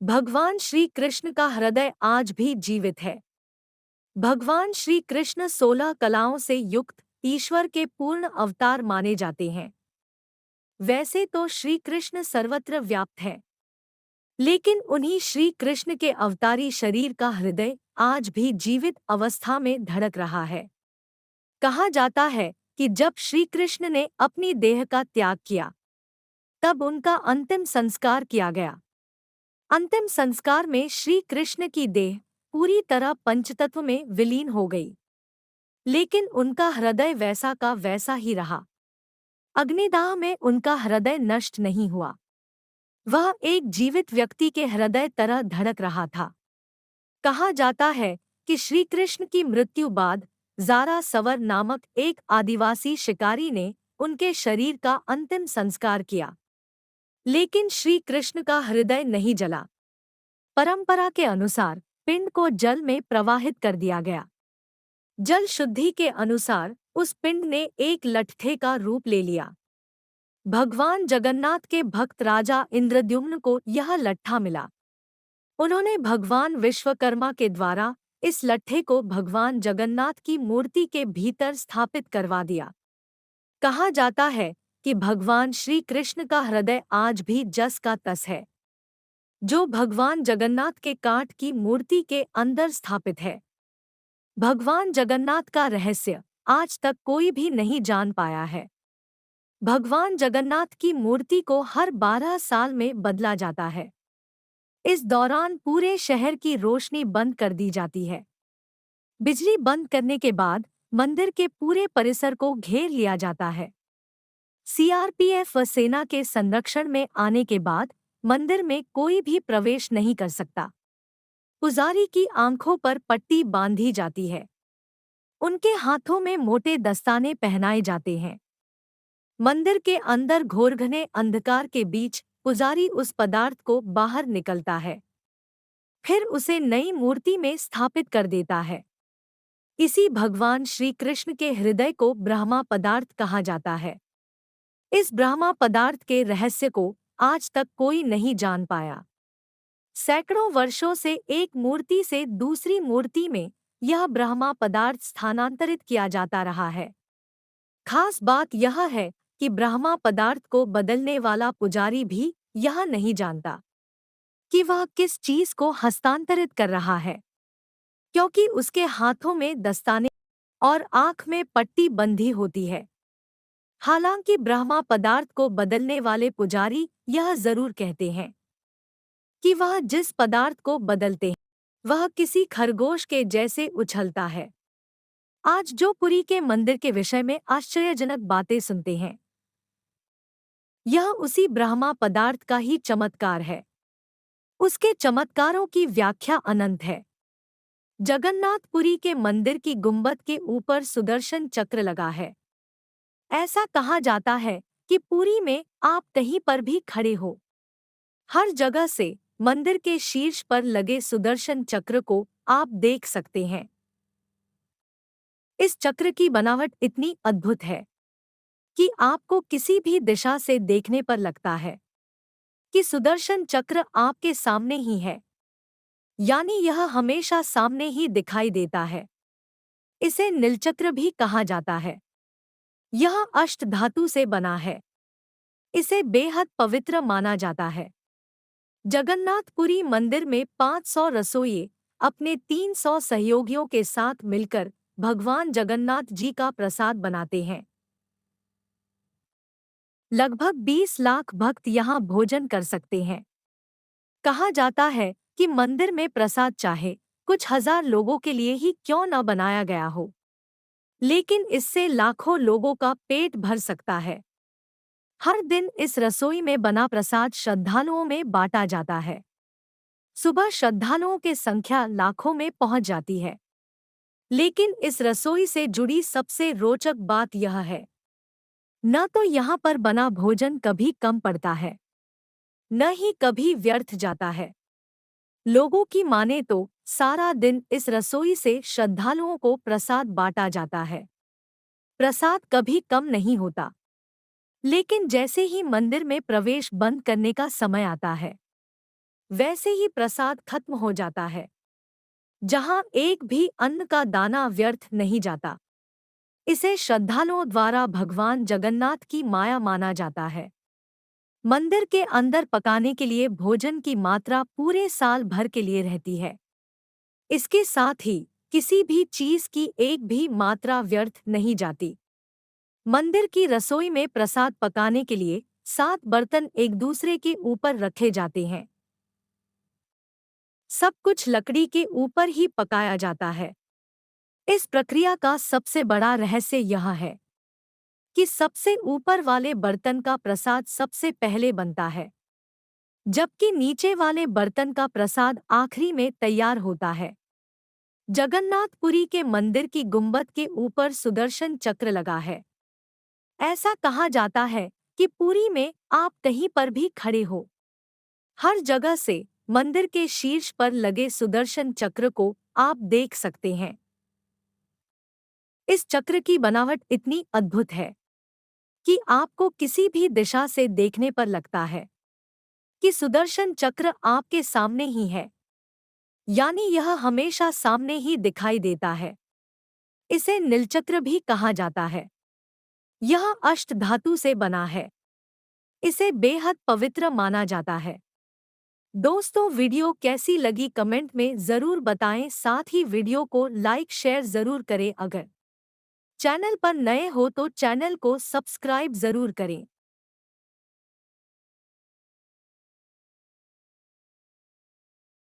भगवान श्री कृष्ण का हृदय आज भी जीवित है। भगवान श्री कृष्ण 16 कलाओं से युक्त ईश्वर के पूर्ण अवतार माने जाते हैं। वैसे तो श्री कृष्ण सर्वत्र व्याप्त है, लेकिन उन्हीं श्री कृष्ण के अवतारी शरीर का हृदय आज भी जीवित अवस्था में धड़क रहा है। कहा जाता है कि जब श्री कृष्ण ने अपनी देह का त्याग किया, तब उनका अंतिम संस्कार किया गया। अंतिम संस्कार में श्री कृष्ण की देह पूरी तरह पंचतत्व में विलीन हो गई, लेकिन उनका हृदय वैसा का वैसा ही रहा। अग्निदाह में उनका हृदय नष्ट नहीं हुआ, वह एक जीवित व्यक्ति के हृदय तरह धड़क रहा था। कहा जाता है कि श्री कृष्ण की मृत्यु बाद ज़ारा सवर नामक एक आदिवासी शिकारी ने उनके शरीर का अंतिम संस्कार किया, लेकिन श्री कृष्ण का हृदय नहीं जला। परंपरा के अनुसार पिंड को जल में प्रवाहित कर दिया गया। जल शुद्धि के अनुसार उस पिंड ने एक लट्ठे का रूप ले लिया। भगवान जगन्नाथ के भक्त राजा इंद्रद्युम्न को यह लट्ठा मिला। उन्होंने भगवान विश्वकर्मा के द्वारा इस लट्ठे को भगवान जगन्नाथ की मूर्ति के भीतर स्थापित करवा दिया। कहा जाता है कि भगवान श्री कृष्ण का हृदय आज भी जस का तस है, जो भगवान जगन्नाथ के काठ की मूर्ति के अंदर स्थापित है। भगवान जगन्नाथ का रहस्य आज तक कोई भी नहीं जान पाया है। भगवान जगन्नाथ की मूर्ति को हर 12 साल में बदला जाता है। इस दौरान पूरे शहर की रोशनी बंद कर दी जाती है। बिजली बंद करने के बाद मंदिर के पूरे परिसर को घेर लिया जाता है। सीआरपीएफ व सेना के संरक्षण में आने के बाद मंदिर में कोई भी प्रवेश नहीं कर सकता। पुजारी की आंखों पर पट्टी बांधी जाती है। उनके हाथों में मोटे दस्ताने पहनाए जाते हैं। मंदिर के अंदर घोरघने अंधकार के बीच पुजारी उस पदार्थ को बाहर निकलता है, फिर उसे नई मूर्ति में स्थापित कर देता है। इसी भगवान श्री कृष्ण के हृदय को ब्रह्मा पदार्थ कहा जाता है। इस ब्रह्मा पदार्थ के रहस्य को आज तक कोई नहीं जान पाया। सैकड़ों वर्षों से एक मूर्ति से दूसरी मूर्ति में यह ब्रह्मा पदार्थ स्थानांतरित किया जाता रहा है। खास बात यह है कि ब्रह्मा पदार्थ को बदलने वाला पुजारी भी यह नहीं जानता कि वह किस चीज को हस्तांतरित कर रहा है, क्योंकि उसके हाथों में दस्ताने और आंख में पट्टी बंधी होती है। हालांकि ब्रह्मा पदार्थ को बदलने वाले पुजारी यह जरूर कहते हैं कि वह जिस पदार्थ को बदलते हैं वह किसी खरगोश के जैसे उछलता है। आज जो पुरी के मंदिर के विषय में आश्चर्यजनक बातें सुनते हैं, यह उसी ब्रह्मा पदार्थ का ही चमत्कार है। उसके चमत्कारों की व्याख्या अनंत है। जगन्नाथपुरी के मंदिर की गुंबद के ऊपर सुदर्शन चक्र लगा है। ऐसा कहा जाता है कि पुरी में आप कहीं पर भी खड़े हो, हर जगह से मंदिर के शीर्ष पर लगे सुदर्शन चक्र को आप देख सकते हैं। इस चक्र की बनावट इतनी अद्भुत है कि आपको किसी भी दिशा से देखने पर लगता है कि सुदर्शन चक्र आपके सामने ही है, यानी यह हमेशा सामने ही दिखाई देता है। इसे नीलचक्र भी कहा जाता है। यह अष्ट धातु से बना है। इसे बेहद पवित्र माना जाता है। जगन्नाथपुरी मंदिर में 500 रसोइये अपने 300 सहयोगियों के साथ मिलकर भगवान जगन्नाथ जी का प्रसाद बनाते हैं। लगभग 20 लाख भक्त यहाँ भोजन कर सकते हैं। कहा जाता है कि मंदिर में प्रसाद चाहे कुछ हजार लोगों के लिए ही क्यों न बनाया गया हो, लेकिन इससे लाखों लोगों का पेट भर सकता है। हर दिन इस रसोई में बना प्रसाद श्रद्धालुओं में बांटा जाता है। सुबह श्रद्धालुओं की संख्या लाखों में पहुंच जाती है। लेकिन इस रसोई से जुड़ी सबसे रोचक बात यह है, न तो यहाँ पर बना भोजन कभी कम पड़ता है, न ही कभी व्यर्थ जाता है। लोगों की माने तो सारा दिन इस रसोई से श्रद्धालुओं को प्रसाद बांटा जाता है। प्रसाद कभी कम नहीं होता। लेकिन जैसे ही मंदिर में प्रवेश बंद करने का समय आता है, वैसे ही प्रसाद खत्म हो जाता है। जहां एक भी अन्न का दाना व्यर्थ नहीं जाता। इसे श्रद्धालुओं द्वारा भगवान जगन्नाथ की माया माना जाता है। मंदिर के अंदर पकाने के लिए भोजन की मात्रा पूरे साल भर के लिए रहती है। इसके साथ ही किसी भी चीज की एक भी मात्रा व्यर्थ नहीं जाती। मंदिर की रसोई में प्रसाद पकाने के लिए 7 बर्तन एक दूसरे के ऊपर रखे जाते हैं। सब कुछ लकड़ी के ऊपर ही पकाया जाता है। इस प्रक्रिया का सबसे बड़ा रहस्य यह है कि सबसे ऊपर वाले बर्तन का प्रसाद सबसे पहले बनता है, जबकि नीचे वाले बर्तन का प्रसाद आखिरी में तैयार होता है। जगन्नाथपुरी के मंदिर की गुंबद के ऊपर सुदर्शन चक्र लगा है। ऐसा कहा जाता है कि पुरी में आप कहीं पर भी खड़े हो, हर जगह से मंदिर के शीर्ष पर लगे सुदर्शन चक्र को आप देख सकते हैं। इस चक्र की बनावट इतनी अद्भुत है कि आपको किसी भी दिशा से देखने पर लगता है कि सुदर्शन चक्र आपके सामने ही है, यानी यह हमेशा सामने ही दिखाई देता है। इसे नीलचक्र भी कहा जाता है। यह अष्ट धातु से बना है। इसे बेहद पवित्र माना जाता है। दोस्तों, वीडियो कैसी लगी कमेंट में ज़रूर बताएं। साथ ही वीडियो को लाइक शेयर ज़रूर करें। अगर चैनल पर नए हो तो चैनल को सब्सक्राइब ज़रूर करें।